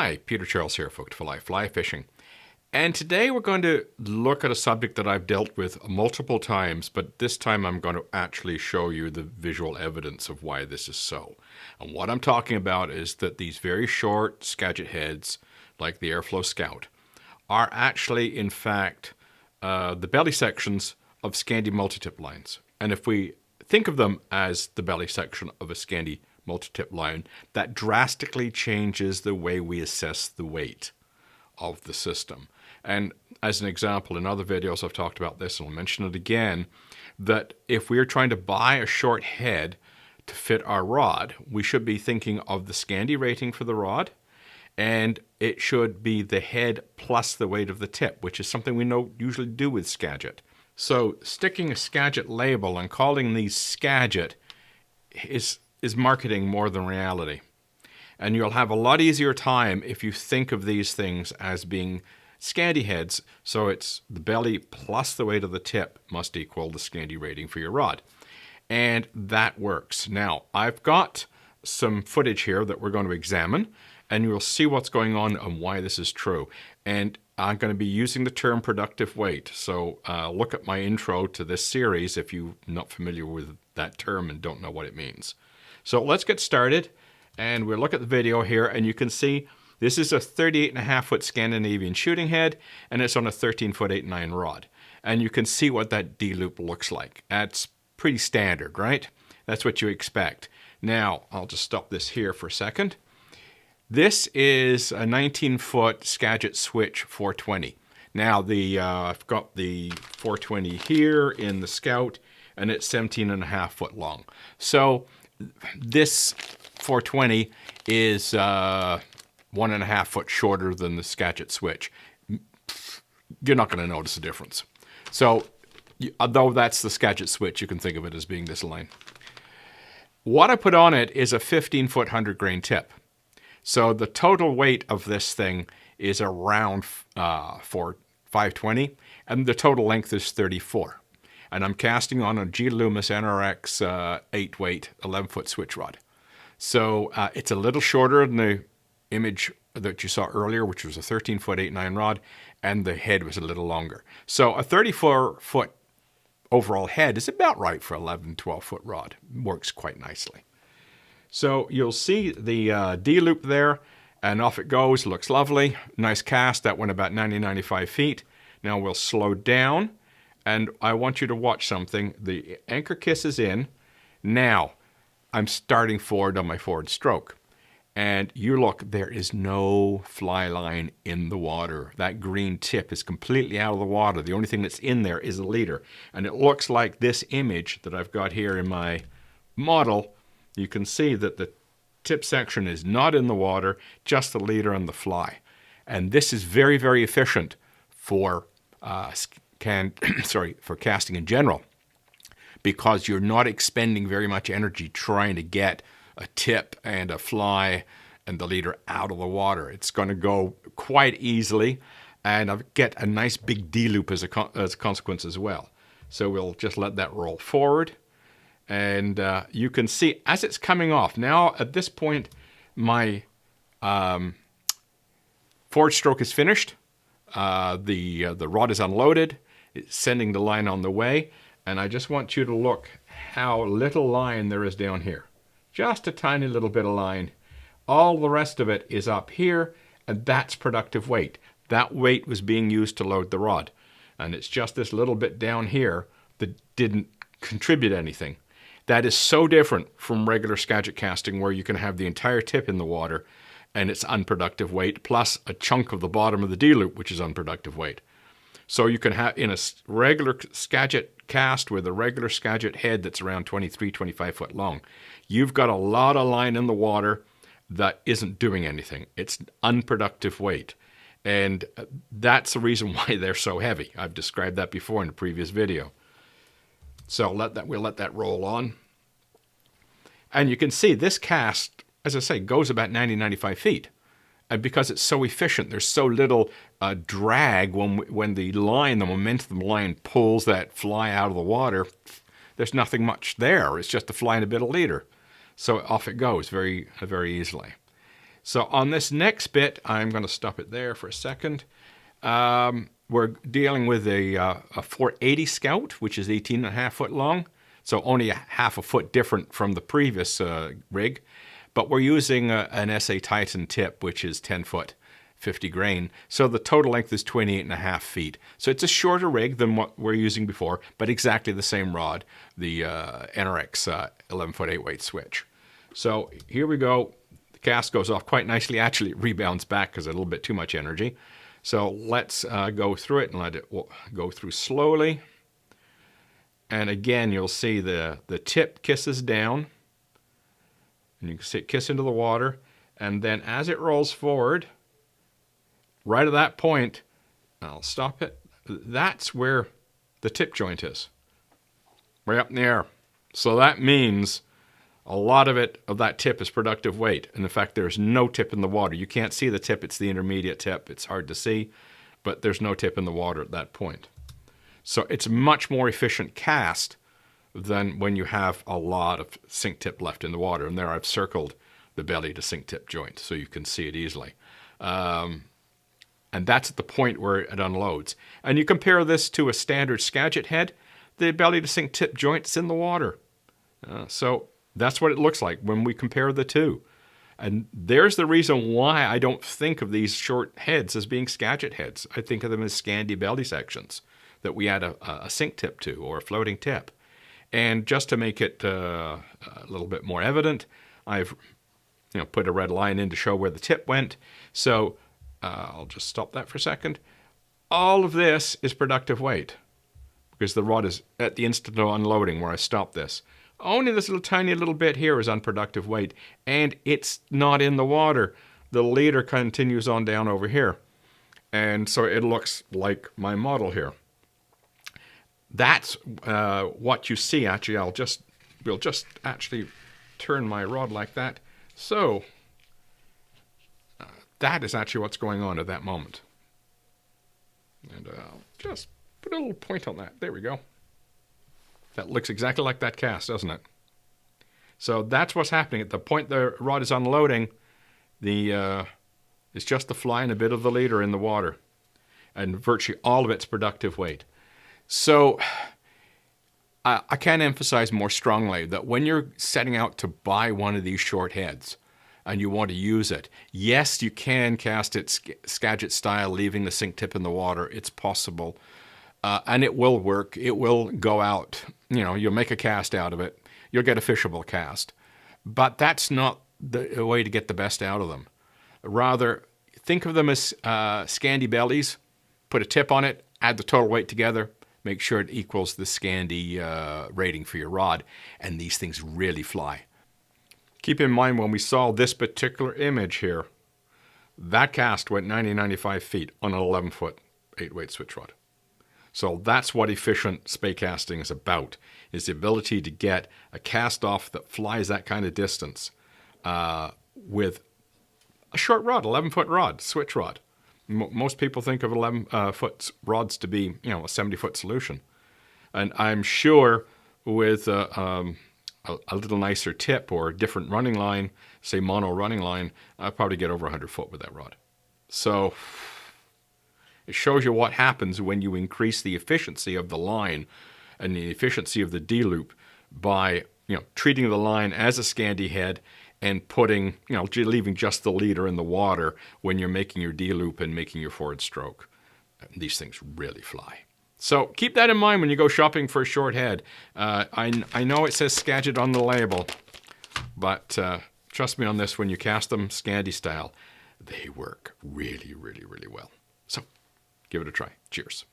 Hi, Peter Charles here, Folk for Life, fly fishing. And today we're going to look at a subject that I've dealt with multiple times, but this time I'm going to actually show you the visual evidence of why this is so. And what I'm talking about is that these very short Skagit heads, like the Airflow Scout, are actually, in fact, the belly sections of Scandi multi-tip lines. And if we think of them as the belly section of a Scandi multi-tip line, that drastically changes the way we assess the weight of the system. And as an example, in other videos I've talked about this, and I'll mention it again, that if we're trying to buy a short head to fit our rod, we should be thinking of the Scandi rating for the rod, and it should be the head plus the weight of the tip, which is something we usually do with Skagit. So sticking a Skagit label and calling these Skagit is marketing more than reality. And you'll have a lot easier time if you think of these things as being Scandi heads, so it's the belly plus the weight of the tip must equal the Scandi rating for your rod. And that works. Now, I've got some footage here that we're going to examine, and you'll see what's going on and why this is true. And I'm going to be using the term productive weight. So look at my intro to this series if you're not familiar with that term and don't know what it means. So let's get started, and we'll look at the video here, and you can see this is a 38.5 foot Scandinavian shooting head, and it's on a 13 foot 8.9 rod. And you can see what that D-loop looks like. That's pretty standard, right? That's what you expect. Now, I'll just stop this here for a second. This is a 19 foot Skagit Switch 420. Now, I've got the 420 here in the Scout, and it's 17.5 foot long. So this 420 is 1.5 foot shorter than the Skagit Switch. You're not going to notice a difference. So, although that's the Skagit Switch, you can think of it as being this line. What I put on it is a 15 foot 100 grain tip. So the total weight of this thing is around 520, and the total length is 34. And I'm casting on a G Loomis NRX 8 weight 11 foot switch rod. So it's a little shorter than the image that you saw earlier, which was a 13 foot 8.9 rod, and the head was a little longer. So a 34 foot overall head is about right for 11, 12 foot rod. Works quite nicely. So you'll see the D-loop there, and off it goes. Looks lovely. Nice cast. That went about 90, 95 feet. Now we'll slow down, and I want you to watch something. The anchor kiss is in. Now, I'm starting forward on my forward stroke. And you look, there is no fly line in the water. That green tip is completely out of the water. The only thing that's in there is a leader. And it looks like this image that I've got here in my model. You can see that the tip section is not in the water, just the leader and the fly. And this is very, very efficient for for casting in general, because you're not expending very much energy trying to get a tip and a fly and the leader out of the water. It's going to go quite easily, and I'll get a nice big D-loop as a consequence as well. So we'll just let that roll forward. And you can see as it's coming off. Now, at this point, my forward stroke is finished. The rod is unloaded. It's sending the line on the way. And I just want you to look how little line there is down here. Just a tiny little bit of line. All the rest of it is up here, and that's productive weight. That weight was being used to load the rod. And it's just this little bit down here that didn't contribute anything. That is so different from regular Skagit casting, where you can have the entire tip in the water and it's unproductive weight, plus a chunk of the bottom of the D-loop, which is unproductive weight. So you can have in a regular Skagit cast with a regular Skagit head that's around 23, 25 foot long, you've got a lot of line in the water that isn't doing anything. It's unproductive weight. And that's the reason why they're so heavy. I've described that before in a previous video. So we'll let that roll on. And you can see this cast, as I say, goes about 90, 95 feet. And because it's so efficient, there's so little drag when the momentum line pulls that fly out of the water, there's nothing much there. It's just a fly and a bit of leader. So off it goes very, very easily. So on this next bit, I'm going to stop it there for a second. We're dealing with a 480 Scout, which is 18.5 foot long. So only a half a foot different from the previous rig. But we're using an SA Titan tip, which is 10 foot, 50 grain. So the total length is 28.5 feet. So it's a shorter rig than what we're using before, but exactly the same rod, the NRX 11 foot 8 weight switch. So here we go. The cast goes off quite nicely. Actually, it rebounds back because a little bit too much energy. So let's go through it and let it go through slowly. And again, you'll see the tip kisses down. And you can see it kiss into the water. And then as it rolls forward, right at that point, I'll stop it. That's where the tip joint is. Right up in the air. So that means a lot of that tip is productive weight. And in fact, there's no tip in the water. You can't see the tip. It's the intermediate tip. It's hard to see, but there's no tip in the water at that point. So it's a much more efficient cast than when you have a lot of sink tip left in the water. And there I've circled the belly to sink tip joint so you can see it easily. And that's at the point where it unloads. And you compare this to a standard Skagit head, the belly to sink tip joint's in the water. So that's what it looks like when we compare the two. And there's the reason why I don't think of these short heads as being Skagit heads. I think of them as Scandi belly sections that we add a sink tip to, or a floating tip. And just to make it a little bit more evident, I've put a red line in to show where the tip went. So I'll just stop that for a second. All of this is productive weight because the rod is at the instant of unloading where I stop this. Only this little tiny little bit here is unproductive weight, and it's not in the water. The leader continues on down over here. And so it looks like my model here. That's what you see. Actually, we'll just actually turn my rod like that. So that is actually what's going on at that moment. And I'll just put a little point on that. There we go. That looks exactly like that cast, doesn't it? So that's what's happening. At the point the rod is unloading, it's just the fly and a bit of the leader in the water. And virtually all of it's productive weight. So I can't emphasize more strongly that when you're setting out to buy one of these short heads and you want to use it, yes, you can cast it Skagit style, leaving the sink tip in the water. It's possible. And it will work. It will go out. You'll make a cast out of it. You'll get a fishable cast. But that's not the way to get the best out of them. Rather, think of them as Scandi bellies. Put a tip on it, add the total weight together, make sure it equals the Scandi rating for your rod, and these things really fly. Keep in mind when we saw this particular image here, that cast went 95 feet on an 11 foot 8 weight switch rod. So that's what efficient Spey casting is about, is the ability to get a cast off that flies that kind of distance with a short rod, 11 foot rod, switch rod. Most people think of 11 foot rods to be, a 70 foot solution. And I'm sure with a little nicer tip or a different running line, say mono running line, I'll probably get over 100 foot with that rod. So it shows you what happens when you increase the efficiency of the line and the efficiency of the D-loop by, treating the line as a Scandi head and putting, leaving just the leader in the water when you're making your D-loop and making your forward stroke. These things really fly. So keep that in mind when you go shopping for a short head. I know it says Skagit on the label, but trust me on this, when you cast them Scandi style, they work really, really, really well. So give it a try. Cheers.